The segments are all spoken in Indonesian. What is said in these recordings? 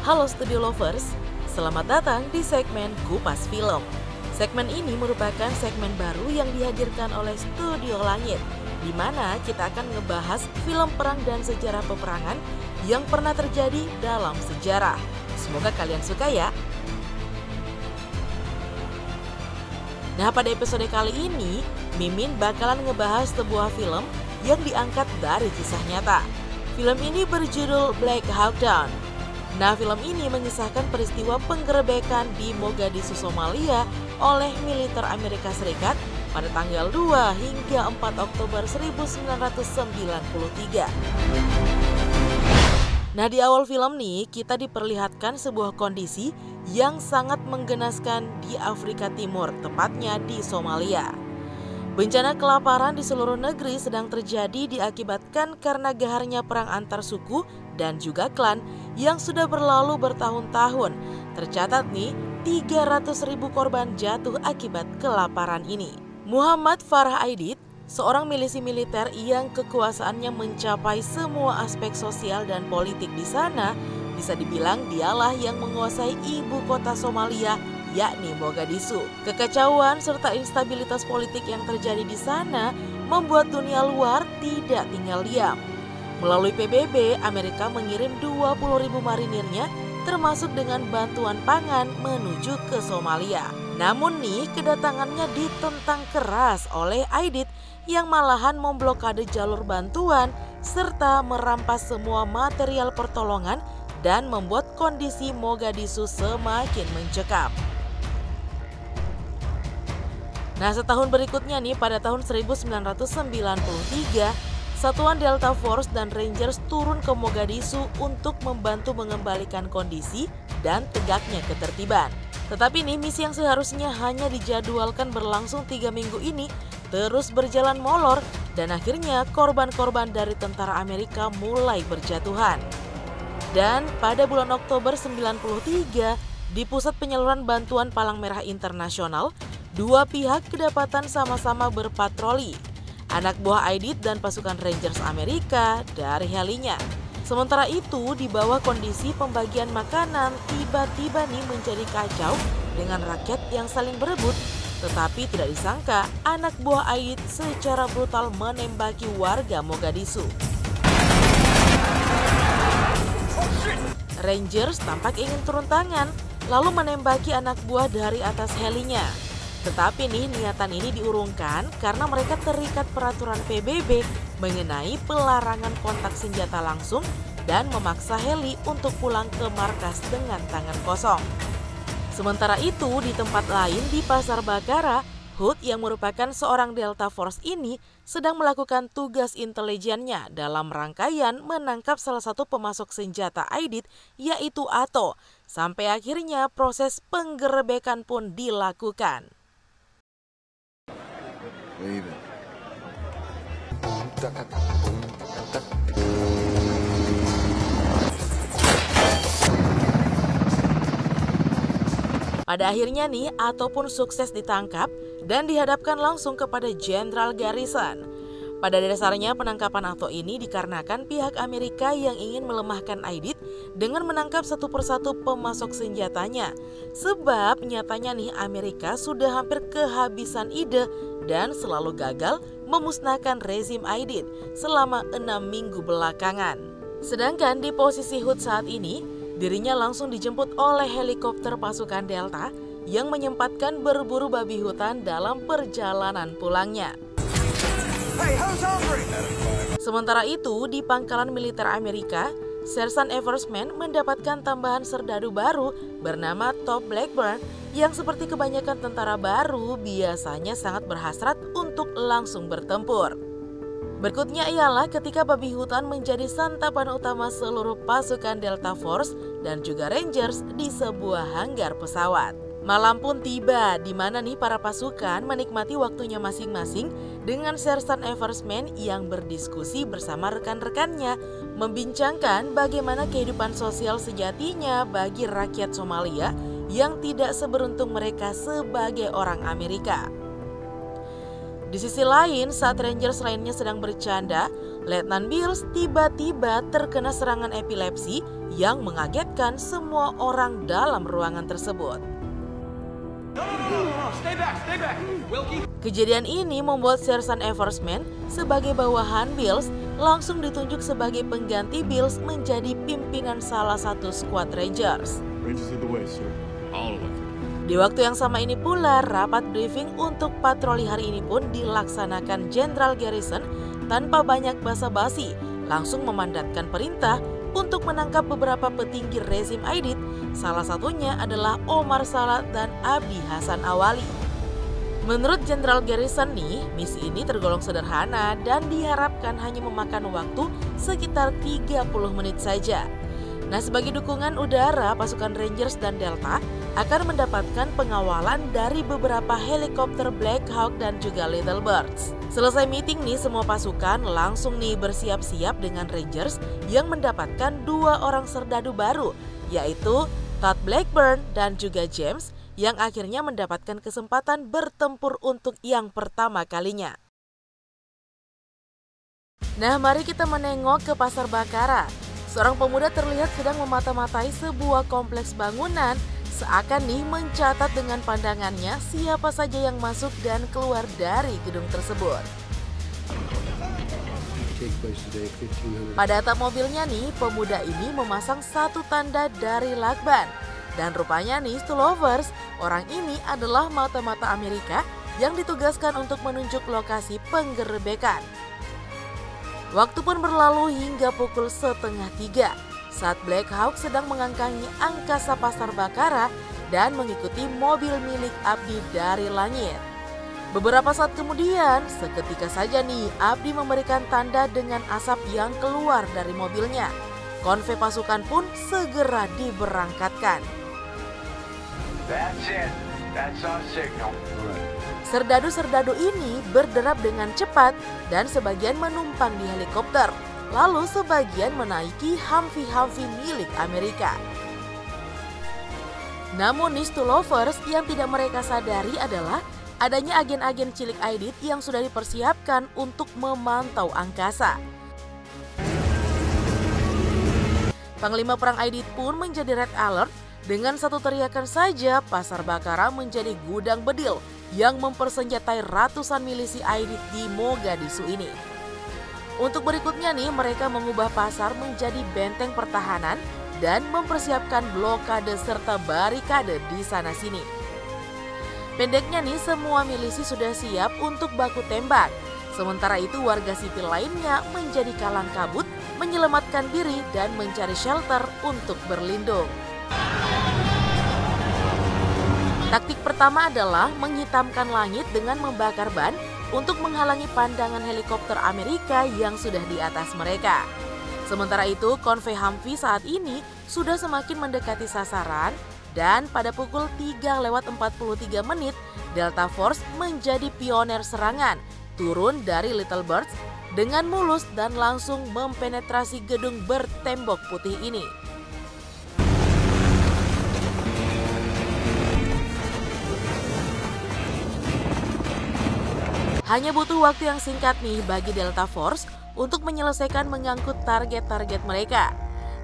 Halo Studio Lovers, selamat datang di segmen Kupas Film. Segmen ini merupakan segmen baru yang dihadirkan oleh Studio Langit, di mana kita akan ngebahas film perang dan sejarah peperangan yang pernah terjadi dalam sejarah. Semoga kalian suka ya. Nah, pada episode kali ini, Mimin bakalan ngebahas sebuah film yang diangkat dari kisah nyata. Film ini berjudul Black Hawk Down. Nah, film ini mengisahkan peristiwa penggerebekan di Mogadishu, Somalia oleh militer Amerika Serikat pada tanggal 2 hingga 4 Oktober 1993. Nah, di awal film nih kita diperlihatkan sebuah kondisi yang sangat menggenaskan di Afrika Timur, tepatnya di Somalia. Bencana kelaparan di seluruh negeri sedang terjadi diakibatkan karena gaharnya perang antar suku dan juga klan yang sudah berlalu bertahun-tahun. Tercatat nih 300.000 korban jatuh akibat kelaparan ini. Muhammad Farah Aidit, seorang milisi militer yang kekuasaannya mencapai semua aspek sosial dan politik di sana, bisa dibilang dialah yang menguasai ibu kota Somalia, yakni Mogadishu. Kekacauan serta instabilitas politik yang terjadi di sana membuat dunia luar tidak tinggal diam. Melalui PBB, Amerika mengirim 20.000 marinirnya termasuk dengan bantuan pangan menuju ke Somalia. Namun nih, kedatangannya ditentang keras oleh Aidit yang malahan memblokade jalur bantuan serta merampas semua material pertolongan dan membuat kondisi Mogadishu semakin mencekam. Nah, setahun berikutnya nih pada tahun 1993, Satuan Delta Force dan Rangers turun ke Mogadishu untuk membantu mengembalikan kondisi dan tegaknya ketertiban. Tetapi nih misi yang seharusnya hanya dijadwalkan berlangsung 3 minggu ini terus berjalan molor dan akhirnya korban-korban dari tentara Amerika mulai berjatuhan. Dan pada bulan Oktober 1993, di pusat penyaluran bantuan Palang Merah Internasional, dua pihak kedapatan sama-sama berpatroli, anak buah Aidit dan pasukan Rangers Amerika dari helinya. Sementara itu, di bawah kondisi pembagian makanan tiba-tiba nih menjadi kacau dengan rakyat yang saling berebut. Tetapi tidak disangka, anak buah Aidit secara brutal menembaki warga Mogadishu. Rangers tampak ingin turun tangan, lalu menembaki anak buah dari atas helinya. Tetapi nih niatan ini diurungkan karena mereka terikat peraturan PBB mengenai pelarangan kontak senjata langsung dan memaksa heli untuk pulang ke markas dengan tangan kosong. Sementara itu di tempat lain di Pasar Bakara, Hood yang merupakan seorang Delta Force ini sedang melakukan tugas intelijennya dalam rangkaian menangkap salah satu pemasok senjata Aidit yaitu Ato. Sampai akhirnya proses penggerebekan pun dilakukan. Pada akhirnya nih, Ato pun sukses ditangkap dan dihadapkan langsung kepada Jenderal Garrison. Pada dasarnya penangkapan Ato ini dikarenakan pihak Amerika yang ingin melemahkan Aidit dengan menangkap satu persatu pemasok senjatanya. Sebab nyatanya nih Amerika sudah hampir kehabisan ide dan selalu gagal memusnahkan rezim Aidit selama 6 minggu belakangan. Sedangkan di posisi Hood saat ini, dirinya langsung dijemput oleh helikopter pasukan Delta yang menyempatkan berburu babi hutan dalam perjalanan pulangnya. Sementara itu, di pangkalan militer Amerika, Sersan Eversman mendapatkan tambahan serdadu baru bernama Top Blackburn yang seperti kebanyakan tentara baru biasanya sangat berhasrat untuk langsung bertempur. Berikutnya ialah ketika babi hutan menjadi santapan utama seluruh pasukan Delta Force dan juga Rangers di sebuah hanggar pesawat. Malam pun tiba di mana nih para pasukan menikmati waktunya masing-masing dengan Sersan Eversman yang berdiskusi bersama rekan-rekannya membincangkan bagaimana kehidupan sosial sejatinya bagi rakyat Somalia yang tidak seberuntung mereka sebagai orang Amerika. Di sisi lain, saat Rangers lainnya sedang bercanda, Letnan Bills tiba-tiba terkena serangan epilepsi yang mengagetkan semua orang dalam ruangan tersebut. Kejadian ini membuat Sersan Eversman sebagai bawahan Bills langsung ditunjuk sebagai pengganti Bills menjadi pimpinan salah satu skuad Rangers. Di waktu yang sama ini pula, rapat briefing untuk patroli hari ini pun dilaksanakan Jenderal Garrison tanpa banyak basa-basi, langsung memandatkan perintah untuk menangkap beberapa petinggi rezim Aidit, salah satunya adalah Omar Salat dan Abdi Hasan Awali. Menurut Jenderal Garrison nih, misi ini tergolong sederhana dan diharapkan hanya memakan waktu sekitar 30 menit saja. Nah, sebagai dukungan udara, pasukan Rangers dan Delta akan mendapatkan pengawalan dari beberapa helikopter Black Hawk dan juga Little Birds. Selesai meeting nih, semua pasukan langsung nih bersiap-siap dengan Rangers yang mendapatkan 2 orang serdadu baru, yaitu Todd Blackburn dan juga James, yang akhirnya mendapatkan kesempatan bertempur untuk yang pertama kalinya. Nah, mari kita menengok ke Pasar Bakara. Seorang pemuda terlihat sedang memata-matai sebuah kompleks bangunan, seakan nih mencatat dengan pandangannya siapa saja yang masuk dan keluar dari gedung tersebut. Pada atap mobilnya nih, pemuda ini memasang satu tanda dari lakban. Dan rupanya nih, Stulovers, orang ini adalah mata-mata Amerika yang ditugaskan untuk menunjuk lokasi penggerebekan. Waktu pun berlalu hingga pukul 2:30 saat Black Hawk sedang mengangkangi angkasa Pasar Bakara dan mengikuti mobil milik Abdi dari langit. Beberapa saat kemudian, seketika saja nih Abdi memberikan tanda dengan asap yang keluar dari mobilnya. Konvoi pasukan pun segera diberangkatkan. That's it. That's our signal. Serdadu-serdadu ini berderap dengan cepat dan sebagian menumpang di helikopter, lalu sebagian menaiki Humvee milik Amerika. Namun Stulovers yang tidak mereka sadari adalah adanya agen-agen cilik Aidit yang sudah dipersiapkan untuk memantau angkasa. Panglima Perang Aidit pun menjadi red alert. Dengan satu teriakan saja, Pasar Bakara menjadi gudang bedil yang mempersenjatai ratusan milisi Aidit di Mogadishu ini. Untuk berikutnya nih, mereka mengubah pasar menjadi benteng pertahanan dan mempersiapkan blokade serta barikade di sana-sini. Pendeknya nih, semua milisi sudah siap untuk baku tembak. Sementara itu warga sipil lainnya menjadi kalang kabut, menyelamatkan diri dan mencari shelter untuk berlindung. Taktik pertama adalah menghitamkan langit dengan membakar ban untuk menghalangi pandangan helikopter Amerika yang sudah di atas mereka. Sementara itu, konvoi Humvee saat ini sudah semakin mendekati sasaran dan pada pukul 3:43 Delta Force menjadi pioner serangan, turun dari Little Birds dengan mulus dan langsung mempenetrasi gedung bertembok putih ini. Hanya butuh waktu yang singkat nih bagi Delta Force untuk menyelesaikan mengangkut target-target mereka.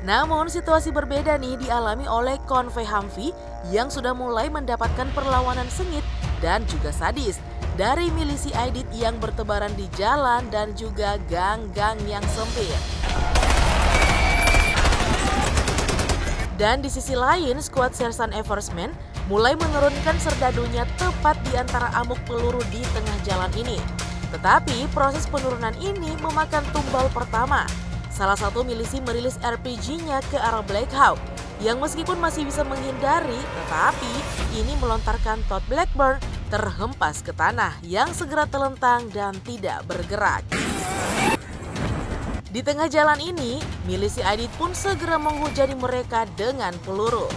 Namun situasi berbeda nih dialami oleh konvoi Humvee yang sudah mulai mendapatkan perlawanan sengit dan juga sadis dari milisi Aidit yang bertebaran di jalan dan juga gang-gang yang sempit. Dan di sisi lain, skuad Sersan Eversman mulai menurunkan serdadunya tepat di antara amuk peluru di tengah jalan ini. Tetapi proses penurunan ini memakan tumbal pertama. Salah satu milisi merilis RPG-nya ke arah Black Hawk, yang meskipun masih bisa menghindari, tetapi ini melontarkan Todd Blackburn terhempas ke tanah yang segera telentang dan tidak bergerak. Di tengah jalan ini, milisi Aidit pun segera menghujani mereka dengan peluru.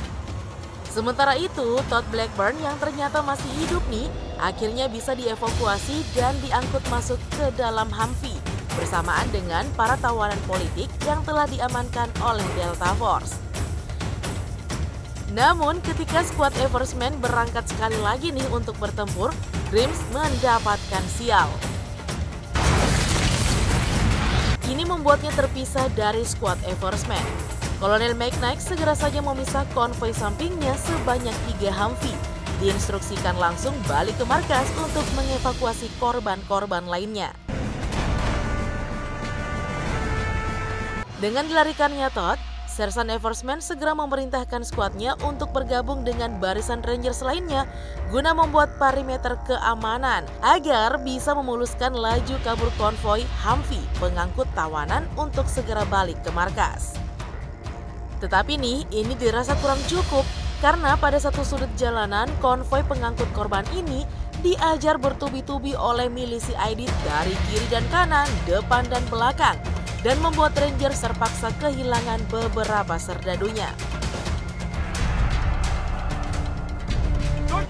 Sementara itu, Todd Blackburn yang ternyata masih hidup nih, akhirnya bisa dievakuasi dan diangkut masuk ke dalam Humvee bersamaan dengan para tawanan politik yang telah diamankan oleh Delta Force. Namun ketika skuad Eversman berangkat sekali lagi nih untuk bertempur, Dreams mendapatkan sial. Ini membuatnya terpisah dari skuad Eversman. Kolonel McKnight segera saja memisah konvoi sampingnya sebanyak 3 Humvee. Diinstruksikan langsung balik ke markas untuk mengevakuasi korban-korban lainnya. Dengan dilarikannya Todd, Sersan Eversman segera memerintahkan skuadnya untuk bergabung dengan barisan Rangers lainnya guna membuat perimeter keamanan agar bisa memuluskan laju kabur konvoi Humvee pengangkut tawanan untuk segera balik ke markas. Tetapi nih, ini dirasa kurang cukup karena pada satu sudut jalanan konvoi pengangkut korban ini diajar bertubi-tubi oleh milisi ID dari kiri dan kanan, depan dan belakang, dan membuat Rangers terpaksa kehilangan beberapa serdadunya.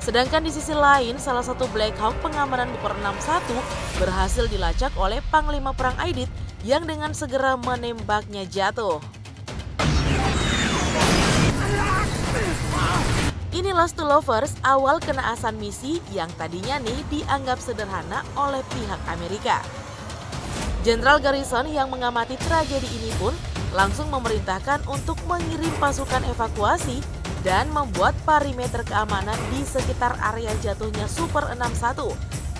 Sedangkan di sisi lain, salah satu Black Hawk pengamanan Booper 61 berhasil dilacak oleh Panglima Perang Aidit yang dengan segera menembaknya jatuh. Ini Lost to Lovers awal kenaasan misi yang tadinya nih dianggap sederhana oleh pihak Amerika. Jenderal Garrison yang mengamati tragedi ini pun langsung memerintahkan untuk mengirim pasukan evakuasi dan membuat perimeter keamanan di sekitar area jatuhnya Super 61.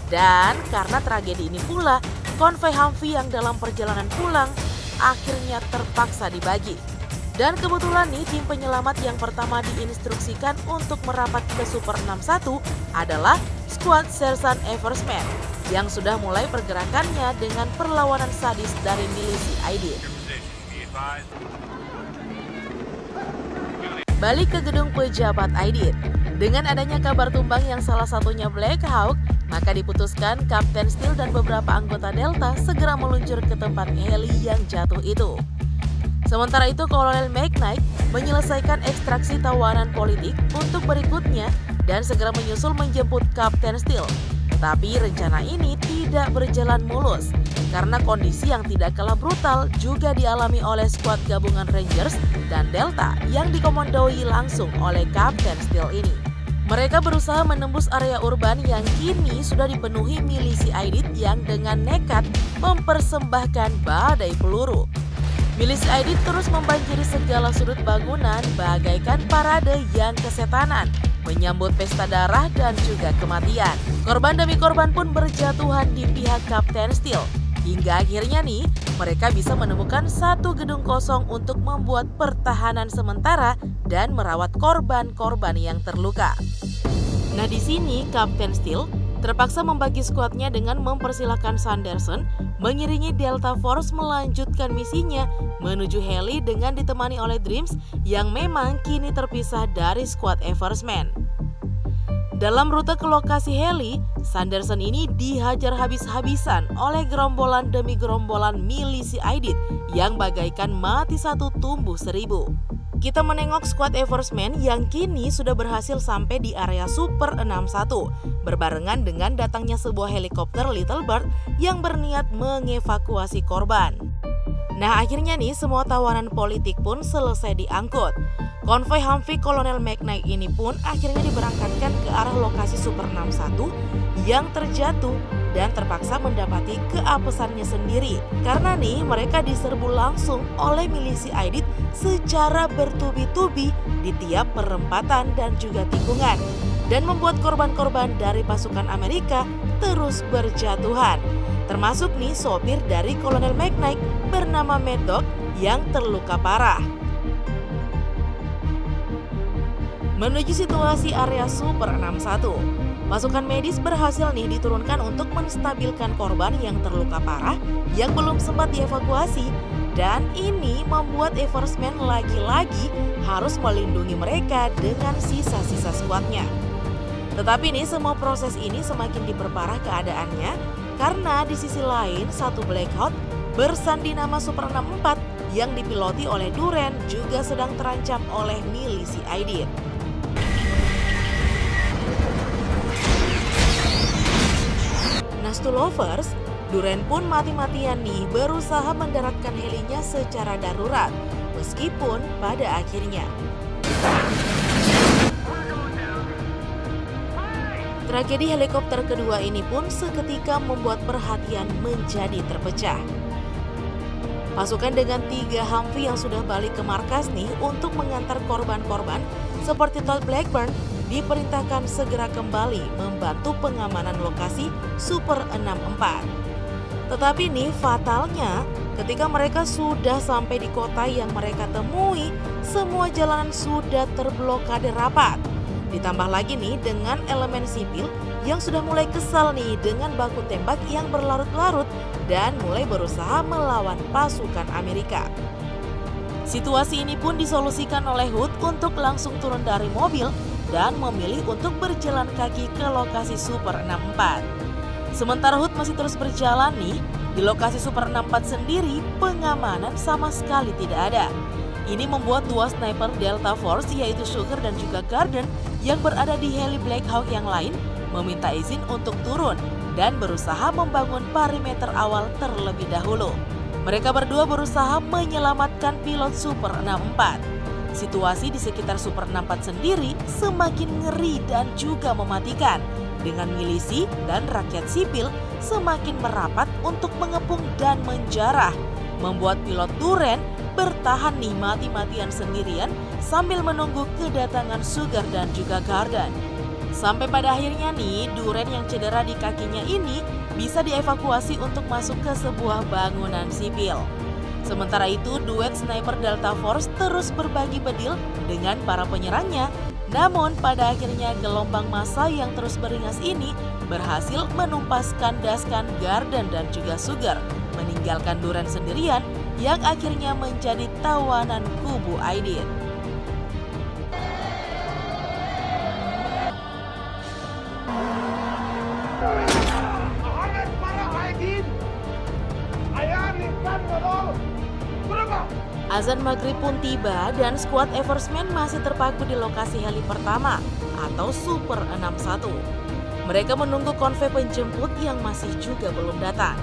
Dan karena tragedi ini pula, konvoi Humvee yang dalam perjalanan pulang akhirnya terpaksa dibagi. Dan kebetulan nih tim penyelamat yang pertama diinstruksikan untuk merapat ke Super 61 adalah skuad Sersan Eversman yang sudah mulai pergerakannya dengan perlawanan sadis dari milisi ID. Balik ke gedung pejabat ID. Dengan adanya kabar tumbang yang salah satunya Black Hawk, maka diputuskan Kapten Steel dan beberapa anggota Delta segera meluncur ke tempat heli yang jatuh itu. Sementara itu, Kolonel McKnight menyelesaikan ekstraksi tawanan politik untuk berikutnya dan segera menyusul menjemput Kapten Steel. Tapi rencana ini tidak berjalan mulus karena kondisi yang tidak kalah brutal juga dialami oleh skuad gabungan Rangers dan Delta yang dikomandoi langsung oleh Kapten Steel ini. Mereka berusaha menembus area urban yang kini sudah dipenuhi milisi ID yang dengan nekat mempersembahkan badai peluru. Milisi ID terus membanjiri segala sudut bangunan bagaikan parade yang kesetanan, menyambut pesta darah dan juga kematian. Korban demi korban pun berjatuhan di pihak Kapten Steel. Hingga akhirnya nih, mereka bisa menemukan satu gedung kosong untuk membuat pertahanan sementara dan merawat korban-korban yang terluka. Nah di sini Kapten Steel terpaksa membagi skuadnya dengan mempersilahkan Sanderson mengiringi Delta Force melanjutkan misinya menuju heli dengan ditemani oleh Dreams yang memang kini terpisah dari skuad Eversman. Dalam rute ke lokasi heli, Sanderson ini dihajar habis-habisan oleh gerombolan demi gerombolan milisi ID yang bagaikan mati satu tumbuh 1000. Kita menengok skuad Eversman yang kini sudah berhasil sampai di area Super 61 berbarengan dengan datangnya sebuah helikopter Little Bird yang berniat mengevakuasi korban. Nah akhirnya nih semua tawanan politik pun selesai diangkut. Konvoi Humvee Kolonel McKnight ini pun akhirnya diberangkatkan ke arah lokasi Super 61 yang terjatuh dan terpaksa mendapati keapesannya sendiri karena nih mereka diserbu langsung oleh milisi ID secara bertubi-tubi di tiap perempatan dan juga tikungan dan membuat korban-korban dari pasukan Amerika terus berjatuhan, termasuk nih sopir dari Kolonel McKnight bernama Mad Dog yang terluka parah. Menuju situasi area Super 61, pasukan medis berhasil nih diturunkan untuk menstabilkan korban yang terluka parah yang belum sempat dievakuasi, dan ini membuat Eversman lagi-lagi harus melindungi mereka dengan sisa-sisa skuadnya. Tetapi nih semua proses ini semakin diperparah keadaannya karena di sisi lain satu Black Hawk bersandi nama Super 64 yang dipiloti oleh Duren juga sedang terancam oleh milisi ID. To Lovers, Duren pun mati-matian nih berusaha mendaratkan helinya secara darurat, meskipun pada akhirnya Tragedi helikopter kedua ini pun seketika membuat perhatian menjadi terpecah. Pasukan dengan 3 Humvee yang sudah balik ke markas nih untuk mengantar korban-korban seperti Todd Blackburn diperintahkan segera kembali membantu pengamanan lokasi Super 64. Tetapi nih fatalnya ketika mereka sudah sampai di kota yang mereka temui, semua jalanan sudah terblokade rapat. Ditambah lagi nih dengan elemen sipil yang sudah mulai kesal nih dengan baku tembak yang berlarut-larut dan mulai berusaha melawan pasukan Amerika. Situasi ini pun disolusikan oleh Hood untuk langsung turun dari mobil dan memilih untuk berjalan kaki ke lokasi Super 64. Sementara Hood masih terus berjalan nih, di lokasi Super 64 sendiri pengamanan sama sekali tidak ada. Ini membuat 2 sniper Delta Force yaitu Sugar dan juga Garden yang berada di heli Black Hawk yang lain meminta izin untuk turun dan berusaha membangun perimeter awal terlebih dahulu. Mereka berdua berusaha menyelamatkan pilot Super 64. Situasi di sekitar Super 64 sendiri semakin ngeri dan juga mematikan dengan milisi dan rakyat sipil semakin merapat untuk mengepung dan menjarah, membuat pilot Duren bertahan nih mati-matian sendirian sambil menunggu kedatangan Sugar dan juga Garden. Sampai pada akhirnya nih Duren yang cedera di kakinya ini bisa dievakuasi untuk masuk ke sebuah bangunan sipil. Sementara itu duet sniper Delta Force terus berbagi bedil dengan para penyerangnya. Namun pada akhirnya gelombang massa yang terus beringas ini berhasil menumpaskan daskan Garden dan juga Sugar, meninggalkan Duren sendirian yang akhirnya menjadi tawanan kubu Aidit. Azan maghrib pun tiba dan skuad Eversman masih terpaku di lokasi heli pertama atau Super 61. Mereka menunggu konvoi penjemput yang masih juga belum datang.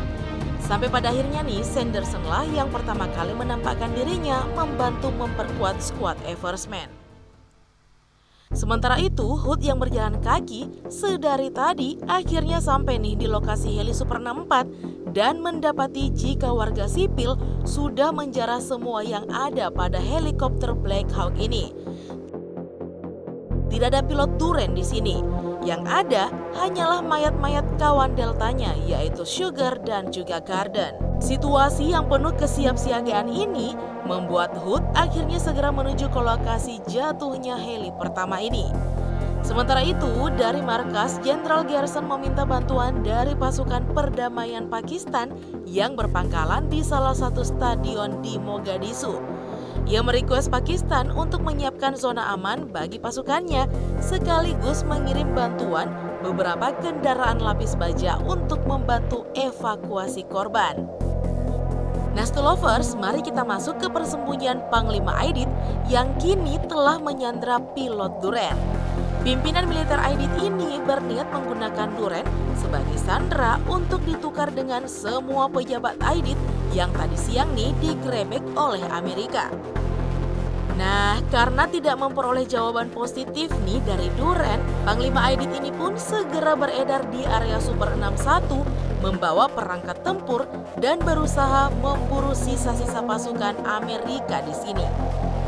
Sampai pada akhirnya nih Sanderson lah yang pertama kali menampakkan dirinya membantu memperkuat skuad Eversman. Sementara itu Hood yang berjalan kaki sedari tadi akhirnya sampai nih di lokasi heli Super 64 dan mendapati jika warga sipil sudah menjarah semua yang ada pada helikopter Black Hawk ini. Tidak ada pilot Duren di sini. Yang ada hanyalah mayat-mayat kawan deltanya yaitu Sugar dan juga Garden. Situasi yang penuh kesiapsiagaan ini membuat Hood akhirnya segera menuju ke lokasi jatuhnya heli pertama ini. Sementara itu, dari markas, Jenderal Garrison meminta bantuan dari pasukan perdamaian Pakistan yang berpangkalan di salah satu stadion di Mogadishu. Ia merequest Pakistan untuk menyiapkan zona aman bagi pasukannya, sekaligus mengirim bantuan beberapa kendaraan lapis baja untuk membantu evakuasi korban. Nah, Stolovers, mari kita masuk ke persembunyian Panglima Aidit yang kini telah menyandra pilot Duren. Pimpinan militer Aidit ini berniat menggunakan Duren sebagai sandera untuk ditukar dengan semua pejabat Aidit yang tadi siang nih digrebek oleh Amerika. Nah, karena tidak memperoleh jawaban positif nih dari Duren, Panglima Aidit ini pun segera beredar di area Super 61 membawa perangkat tempur dan berusaha memburu sisa-sisa pasukan Amerika di sini.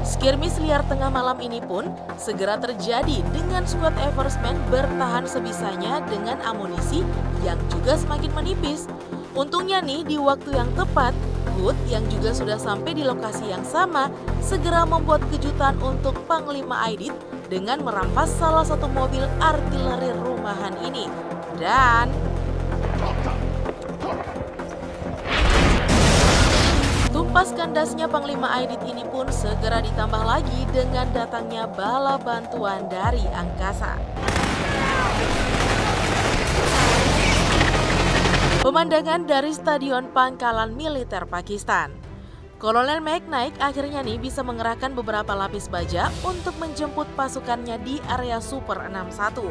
Skirmish liar tengah malam ini pun segera terjadi dengan skuad Eversman bertahan sebisanya dengan amunisi yang juga semakin menipis. Untungnya nih di waktu yang tepat, Hood yang juga sudah sampai di lokasi yang sama segera membuat kejutan untuk Panglima Aidit dengan merampas salah satu mobil artileri rumahan ini. Dan tumpas kandasnya Panglima Aidit ini pun segera ditambah lagi dengan datangnya bala bantuan dari angkasa. Pemandangan dari Stadion Pangkalan Militer Pakistan. Kolonel McKnight akhirnya nih bisa mengerahkan beberapa lapis baja untuk menjemput pasukannya di area Super 61.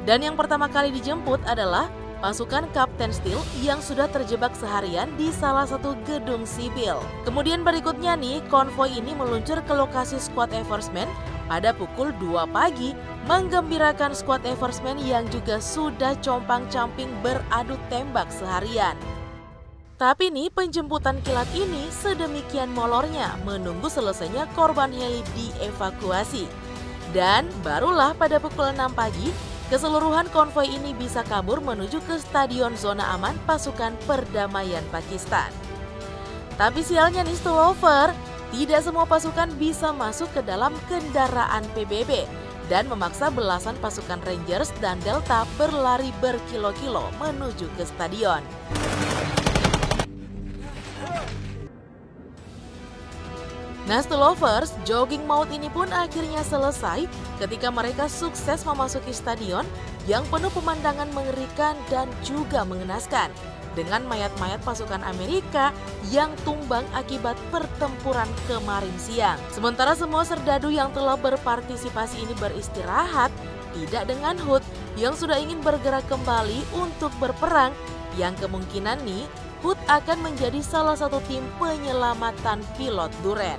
Dan yang pertama kali dijemput adalah pasukan Kapten Steele yang sudah terjebak seharian di salah satu gedung sipil. Kemudian berikutnya nih konvoi ini meluncur ke lokasi skuad Eversman pada pukul 2 pagi menggembirakan skuad Eversman yang juga sudah compang-camping beradu tembak seharian. Tapi nih penjemputan kilat ini sedemikian molornya menunggu selesainya korban heli dievakuasi. Dan barulah pada pukul 6 pagi, keseluruhan konvoi ini bisa kabur menuju ke Stadion Zona Aman Pasukan Perdamaian Pakistan. Tapi sialnya nih Stolover, tidak semua pasukan bisa masuk ke dalam kendaraan PBB dan memaksa belasan pasukan Rangers dan Delta berlari berkilo-kilo menuju ke stadion. Nah, Stolovers, jogging maut ini pun akhirnya selesai ketika mereka sukses memasuki stadion yang penuh pemandangan mengerikan dan juga mengenaskan dengan mayat-mayat pasukan Amerika yang tumbang akibat pertempuran kemarin siang. Sementara semua serdadu yang telah berpartisipasi ini beristirahat, tidak dengan HUT yang sudah ingin bergerak kembali untuk berperang, yang kemungkinan nih HUT akan menjadi salah satu tim penyelamatan pilot Duren.